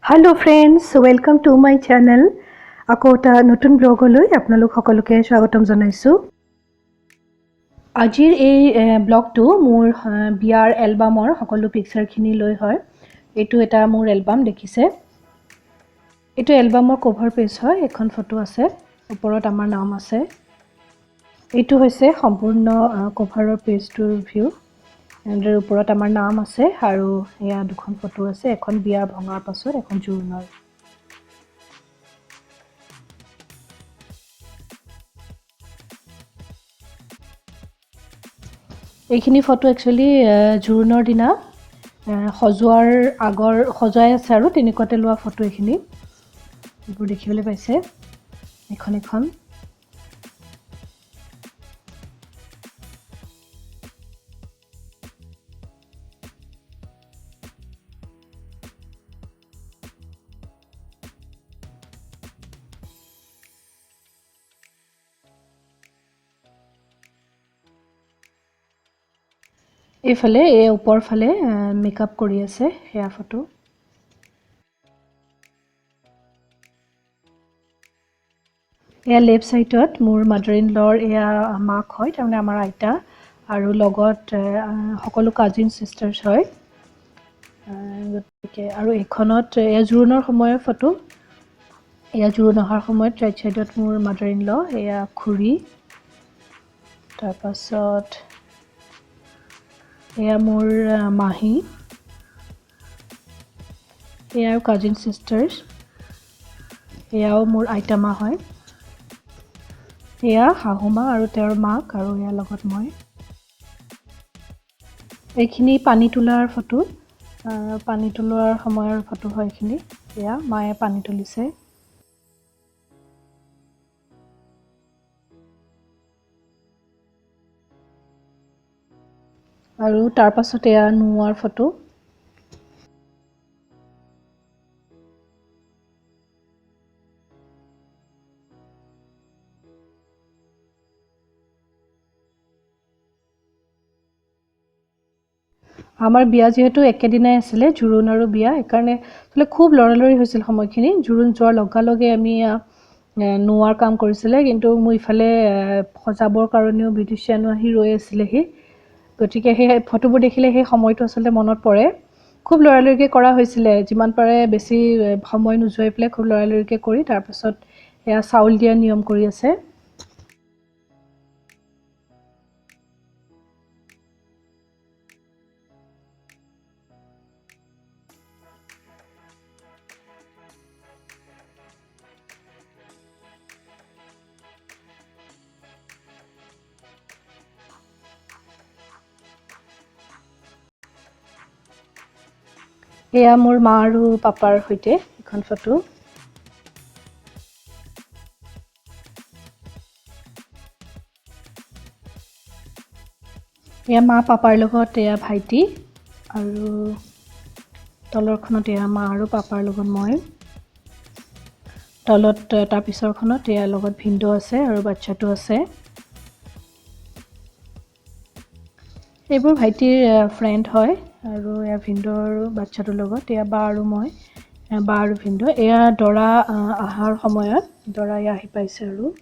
Hello friends, welcome to my channel. আকৌ এটা নতুন ব্লগলৈ আপোনালোক সকলোকে স্বাগতম জনাইছো। আজিৰ এই ব্লগটো মোৰ বিয়াৰ এলবামৰ সকলো পিকচাৰখিনি লৈ হয়। এইটো এটা মোৰ এলবাম দেখিছে। এইটো এলবামৰ কভাৰ পেজ হয়, এখন ফটো আছে, ওপৰত আমাৰ নাম আছে। এইটো হৈছে সম্পূৰ্ণ কভাৰৰ পেজটোৰ ভিউ। এৰ ওপৰত আমাৰ নাম আছে আৰু এয়া দুখন ফটো আছে, এখন বিয়া ভঙাৰ পাছত এখন জোৰোণৰ। এইখিনি ফটো একচুয়ালি জোৰোণৰ দিনা সজোৱাৰ আগৰ সজাই আছে আৰু তেনেকুৱাতে লোৱা ফটো এইখিনি। এইবোৰ দেখিবলৈ পাইছে এখন এখন। এইফালে এই ওপৰ ফালে মেকআপ কৰি আছে, হেয়া ফটো। এয়া লেফ্ট সাইডত মোৰ মাদাৰ ইন লৰ এয়া মাক হয়, তাৰমানে আমাৰ আইতা, আৰু লগত সকলো কাজিন সিস্টাৰ্স হয়। গতিকে আৰু এইখনত এয়া জোৰোণৰ সময়ৰ ফটো। এয়া জোৰোণ অহাৰ সময়ত ৰাইট সাইডত মোৰ মাদাৰ ইন ল, এয়া খুৰী, তাৰপাছত এয়া মোৰ মাহী, এয়াও কাজিন সিস্টাৰ্স, এয়াও মোৰ আইতা মা হয়। এয়া শাহুমা আৰু তেওঁৰ মাক, আৰু এয়া লগত মই। এইখিনি পানী তোলাৰ ফটো, পানী তোলাৰ সময়ৰ ফটো হয় এইখিনি। এয়া মায়ে পানী তুলিছে। আৰু তাৰ পাছত এয়া নোৱাৰ ফটো। আমাৰ বিয়া যেহেতু একেদিনাই আছিলে, জোৰোণ আৰু বিয়া, সেইকাৰণে খুব লৰালৰি হৈছিল সময়খিনি। জোৰোণ যোৱাৰ লগালগে আমি নোৱাৰ কাম কৰিছিলে, কিন্তু মোৰ ইফালে সজাবৰ কাৰণেও বিউটিচিয়ানো আহি ৰৈ আছিলেহি। গতিকে সেই ফটোবোৰ দেখিলে সেই সময়টো আচলতে মনত পৰে। খুব লৰালৰিকৈ কৰা হৈছিলে, যিমান পাৰে বেছি সময় নোযোৱাই পেলাই খুব লৰালৰিকৈ কৰি তাৰপাছত এয়া চাউল দিয়া নিয়ম কৰি আছে। এয়া মোৰ মা আৰু পাপাৰ সৈতে এখন ফটো। এয়া মা পাপাৰ লগত এয়া ভাইটি, আৰু তলৰখনত এয়া মা আৰু পাপাৰ লগত মই। তলত তাৰ পিছৰখনত এয়া লগত ভিনদেউ আছে আৰু বাচ্চাটো আছে। এইবোৰ ভাইটিৰ ফ্ৰেণ্ড হয়, আৰু এয়া ভিনদেউ আৰু বাচ্চাটোৰ লগত এয়া বা আৰু মই, বা আৰু ভিনদেউ। এয়া দৰা অহাৰ সময়ত দৰা এয়া আহি পাইছে আৰু।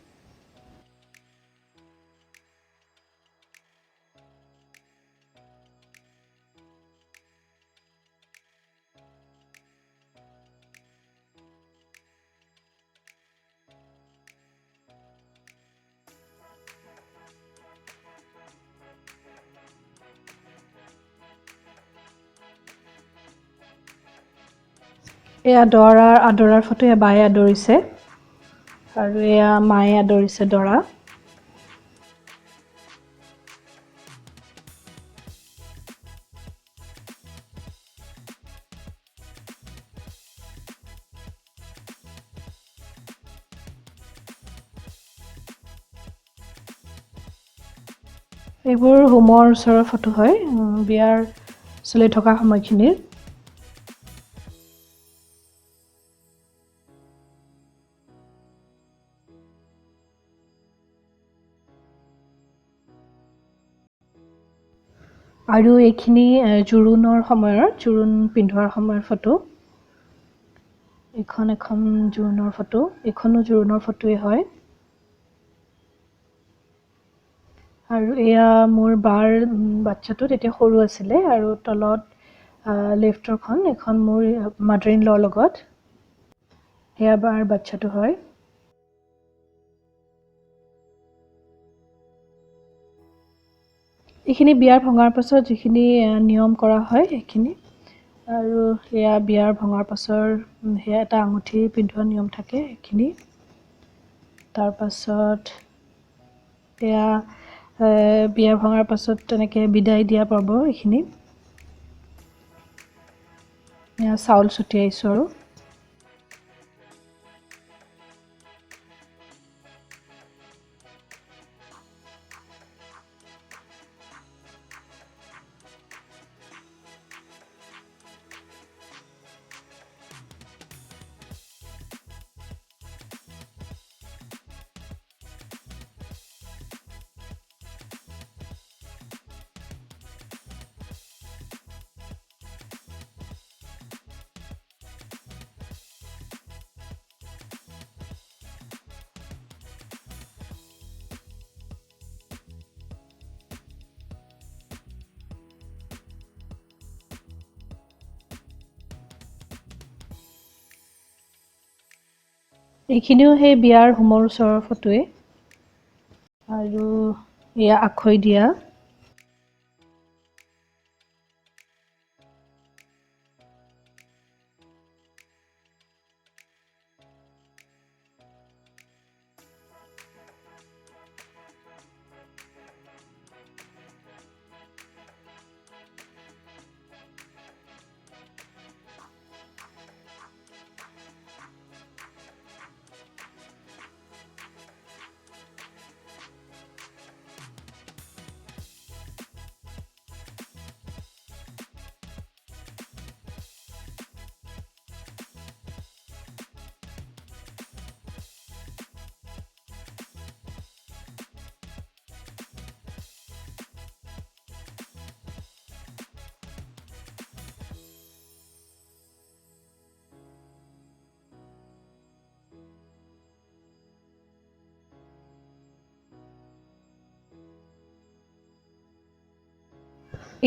এয়া দৰাৰ আদৰাৰ ফটো, এয়া বায়ে আদৰিছে আৰু এয়া মায়ে আদৰিছে দৰা। এইবোৰ হোমৰ ওচৰৰ ফটো হয়, বিয়াৰ চলি থকা সময়খিনিৰ। আৰু এইখিনি জোৰোণৰ সময়ৰ, জোৰোণ পিন্ধোৱাৰ সময়ৰ ফটো। এখন জোৰোণৰ ফটো, এখনো জোৰোণৰ ফটোৱে হয়। আৰু এয়া মোৰ বাৰ বাচ্চাটো তেতিয়া সৰু আছিলে, আৰু তলত লেফ্টৰখন এখন মোৰ মাদাৰ ইন লৰ লগত, সেয়া বাৰ বাচ্চাটো হয়। এইখিনি বিয়াৰ ভঙাৰ পাছত যিখিনি নিয়ম কৰা হয় সেইখিনি, আৰু সেয়া বিয়াৰ ভঙাৰ পাছৰ সেয়া এটা আঙুঠি পিন্ধোৱা নিয়ম থাকে সেইখিনি। তাৰপাছত এয়া বিয়া ভঙাৰ পাছত তেনেকৈ বিদায় দিয়া পৰ্ব এইখিনি। এয়া চাউল ছটিয়াইছোঁ আৰু এইখিনিও সেই বিয়াৰ হোমৰ ওচৰৰ ফটোৱে। আৰু এয়া আখৈ দিয়া।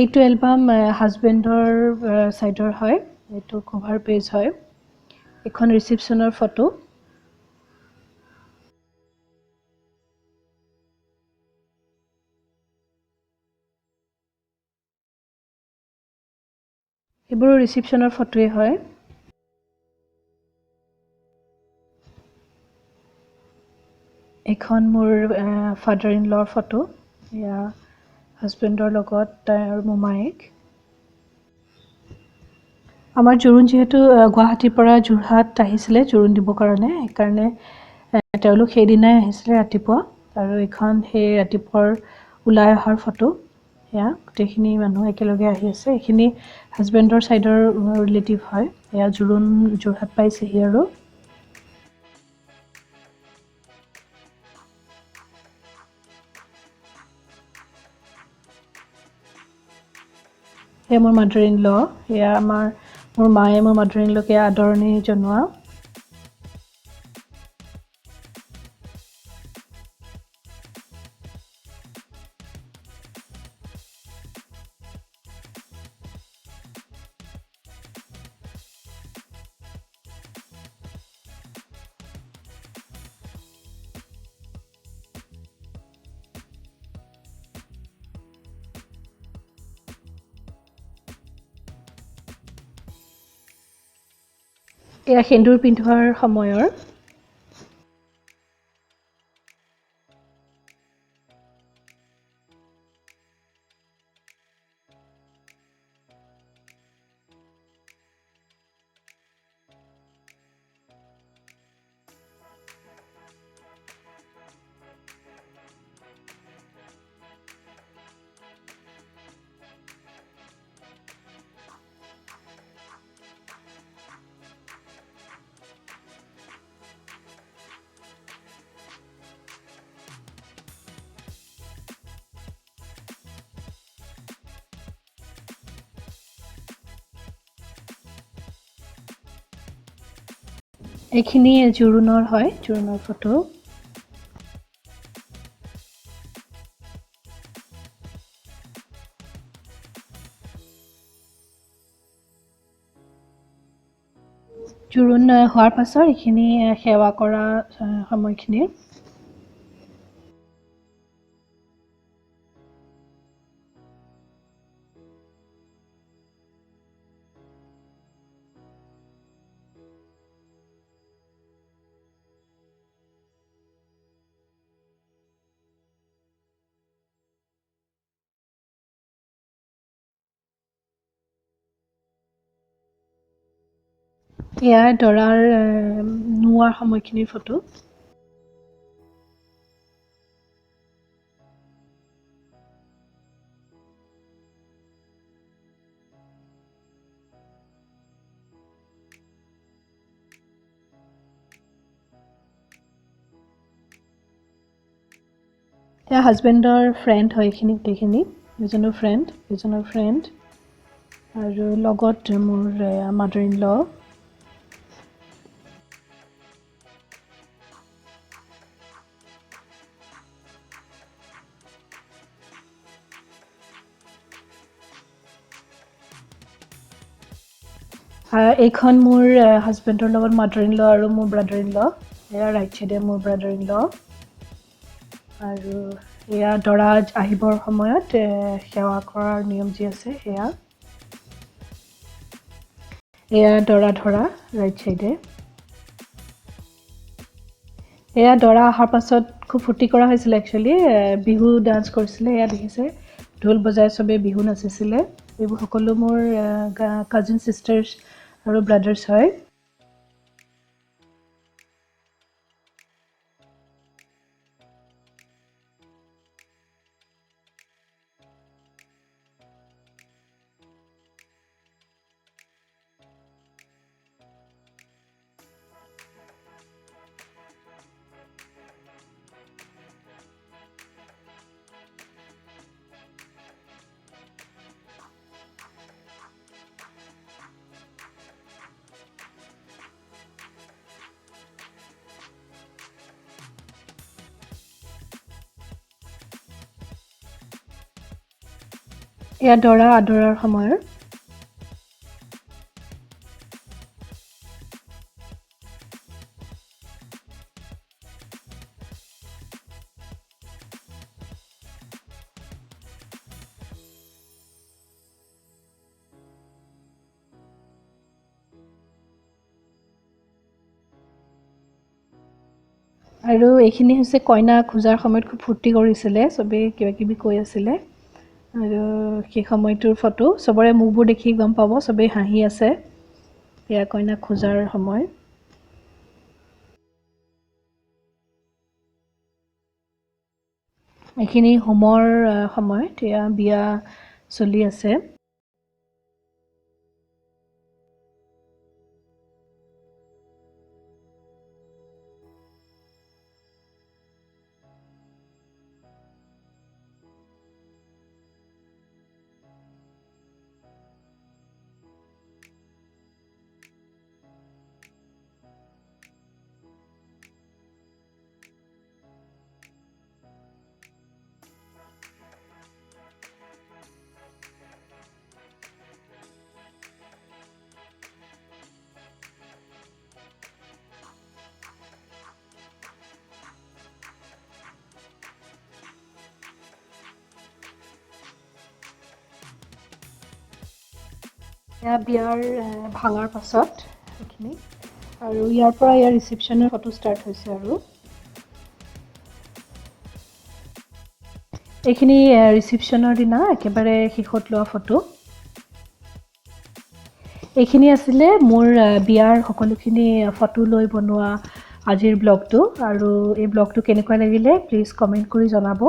এইটো এলবাম হাজবেণ্ডৰ ছাইডৰ হয়, এইটো কভাৰ পেজ হয়। এখন ৰিচিপশ্যনৰ ফটো। এইবোৰো ৰিচিপশ্যনৰ ফটোৱে হয়। এখন মোৰ ফাদাৰ ইন লৰ ফটো, এয়া হাজবেণ্ডৰ লগত তাইৰ মোমায়েক। আমাৰ জোৰোণ যিহেতু গুৱাহাটীৰ পৰা যোৰহাট আহিছিলে জোৰোণ দিবৰ কাৰণে, সেইকাৰণে তেওঁলোক সেইদিনাই আহিছিলে ৰাতিপুৱা, আৰু এইখন সেই ৰাতিপুৱাৰ ওলাই অহাৰ ফটো। এয়া গোটেইখিনি মানুহ একেলগে আহি আছে, এইখিনি হাজবেণ্ডৰ ছাইডৰ ৰিলেটিভ হয়। এয়া জোৰোণ যোৰহাট পাইছেহি আৰু এয়া মোৰ মাদাৰ ইন ল, এয়া মোৰ মায়ে মোৰ মাদাৰ ইন লকে আদৰণি জনোৱা। এয়া সেন্দুৰ পিন্ধোৱাৰ সময়ৰ। এইখিনি জোৰোণৰ হয়, জোৰোণৰ ফটো। জোৰোণ হোৱাৰ পাছত এইখিনি সেৱা কৰা সময়খিনিৰ। এয়া দৰাৰ নোৱাৰ সময়খিনিৰ ফটো। এয়া হাজবেণ্ডৰ ফ্ৰেণ্ড হয় এইখিনি গোটেইখিনি, এজনৰ ফ্ৰেণ্ড আৰু লগত মোৰ মাদাৰ ইন ল। এইখন মোৰ হাজবেণ্ডৰ লগত মাদাৰ ইন ল আৰু মোৰ ব্ৰাদাৰ ইন ল। এয়া ৰাইট চাইডে মোৰ ব্ৰাদাৰ ইন ল। আৰু এয়া দৰা আহিবৰ সময়ত সেৱা কৰাৰ নিয়ম যি আছে সেয়া। এয়া দৰা ধৰা ৰাইট চাইডে। এয়া দৰা অহাৰ পাছত খুব ফূৰ্তি কৰা হৈছিলে একচুৱেলি, বিহু ডান্স কৰিছিলে। এয়া দেখিছে ঢোল বজাই চবেই বিহু নাচিছিলে। এইবোৰ সকলো মোৰ কাজিন ছিষ্টাৰ্ছ আৰু ব্ৰাদাৰ্ছ হয়। এয়া দৰা আদৰাৰ সময়ৰ। আৰু এইখিনি হৈছে কইনা খোজাৰ সময়ত খুব ফূৰ্তি কৰিছিলে, চবেই কিবা কিবি কৈ আছিলে। আৰু সেই সময়টোৰ ফটো, চবৰে মুখবোৰ দেখি গম পাব চবেই হাঁহি আছে। এয়া কইনা খোজাৰ সময়। এইখিনি হোমৰ সময়ত, এয়া বিয়া চলি আছে। এয়া বিয়াৰ ভাঙাৰ পাছত এইখিনি, আৰু ইয়াৰ পৰা ইয়াৰ ৰিচিপশ্যনৰ ফটো ষ্টাৰ্ট হৈছে। আৰু এইখিনি ৰিচিপশ্যনৰ দিনা একেবাৰে শেষত লোৱা ফটো। এইখিনি আছিলে মোৰ বিয়াৰ সকলোখিনি ফটো লৈ বনোৱা আজিৰ ব্লগটো। আৰু এই ব্লগটো কেনেকুৱা লাগিলে প্লিজ কমেণ্ট কৰি জনাব।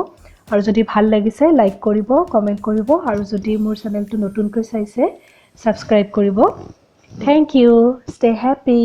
আৰু যদি ভাল লাগিছে লাইক কৰিব, কমেণ্ট কৰিব, আৰু যদি মোৰ চেনেলটো নতুনকৈ চাইছে ছাবস্ক্ৰাইব কৰিব। Thank you, stay happy.